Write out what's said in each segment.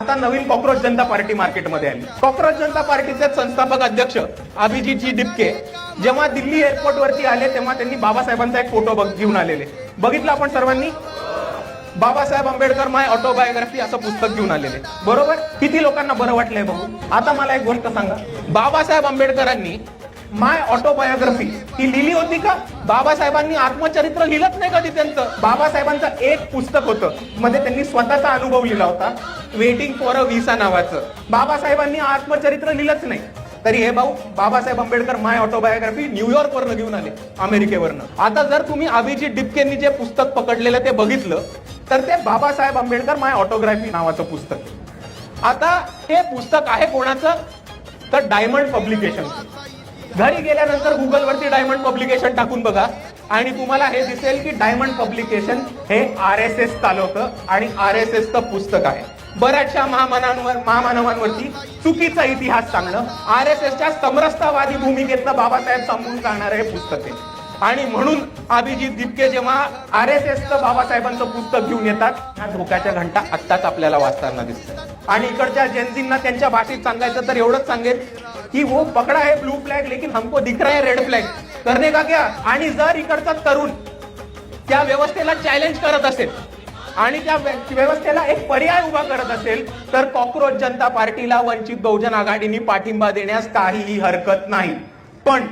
आता नवीन कॉक्रोच जनता पार्टी मार्केटमध्ये आली। कॉक्रोच जनता पार्टीचे संस्थापक अध्यक्ष अभिजीतजी डिपके जेव्हा दिल्ली एअरपोर्ट वरती आले तेव्हा त्यांनी बाबासाहेबांचा एक फोटो घेऊन आलेले, बघितलं आपण सर्वांनी। बाबासाहेब आंबेडकर माय ऑटोबायोग्राफी असं पुस्तक घेऊन आलेले, बरोबर। किती लोकांना बरं वाटलंय बघू। आता मला एक गोष्ट सांगा, बाबासाहेब आंबेडकरांनी माय ऑटोबायोग्राफी ही लिहिली होती का? बाबासाहेबांनी आत्मचरित्र लिहिलंच नाही कधी त्यांचं। बाबासाहेबांचं एक पुस्तक होतं, मध्ये त्यांनी स्वतःचा अनुभव लिहिला होता, वेटिंग फॉर अ व्हिसा नावाचं। बाबासाहेबांनी आत्मचरित्र लिहिलंच नाही, तरी हे भाऊ बाबासाहेब आंबेडकर माय ऑटोबायोग्राफी न्यूयॉर्क वरनं घेऊन आले, अमेरिकेवरनं। आता जर तुम्ही अभिजीत डिपकेंनी जे पुस्तक पकडलेलं ते बघितलं तर ते बाबासाहेब आंबेडकर माय ऑटोग्राफी नावाचं पुस्तक। आता हे पुस्तक आहे कोणाचं? तर डायमंड पब्लिकेशन। घरी गेल्यानंतर गुगल वरती डायमंड पब्लिकेशन टाकून बघा आणि तुम्हाला हे दिसेल की डायमंड पब्लिकेशन हे RSS चालवतं आणि RSS चं पुस्तक आहे। बऱ्याचशा महामानवांवरती चुकीचा इतिहास सांगणं, RSSच्या समरसतावादी भूमिकेतनं बाबासाहेब समजून जाणारं हे पुस्तक आहे। आणि म्हणून अभिजीत डिपके जेव्हा RSSचं बाबासाहेबांचं पुस्तक घेऊन येतात, ह्या धोक्याच्या घंटा आत्ताच आपल्याला वाचताना दिसतात। आणि इकडच्या जेन्झींना त्यांच्या भाषेत सांगायचं तर एवढंच सांगेल कि वो पकड़ा है ब्लू फ्लैग लेकिन हमको दिख रहा है रेड फ्लैग, करने का क्या? आणि जर इकडचा तरुण त्या व्यवस्थेला चॅलेंज करत असेल आणि त्या व्यवस्थेला एक पर्याय उभा करत असेल तर कॉक्रोच जनता पार्टीला वंचित बहुजन आघाडीने पाठिंबा देण्यास काहीही हरकत नाही। पण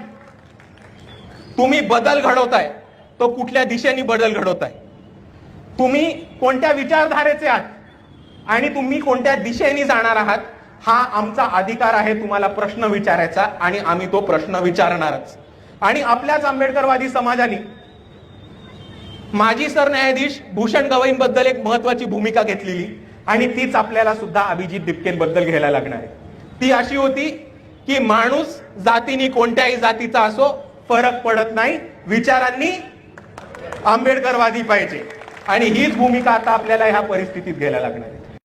तुम्ही बदल घडवताय तो कुठल्या दिशेने बदल घडवताय? तुम्ही कोणत्या विचारधारेचे आहात आणि तुम्ही कोणत्या दिशेने जाणार आहात? हा आमचा अधिकार आहे तुम्हाला प्रश्न विचारायचा आणि आम्ही तो प्रश्न विचारणारच। आणि आपल्याच आंबेडकरवादी समाजाने माजी सरन्यायाधीश भूषण गवईंबद्दल एक महत्वाची भूमिका घेतलेली आणि तीच आपल्याला सुद्धा अभिजीत डिपकेंबद्दल घ्यायला लागणार आहे। ती अशी होती की माणूस जातीने कोणत्याही जातीचा असो फरक पडत नाही, विचारांनी आंबेडकरवादी पाहिजे। आणि हीच भूमिका आता आपल्याला ह्या परिस्थितीत घ्यायला लागणार आहे।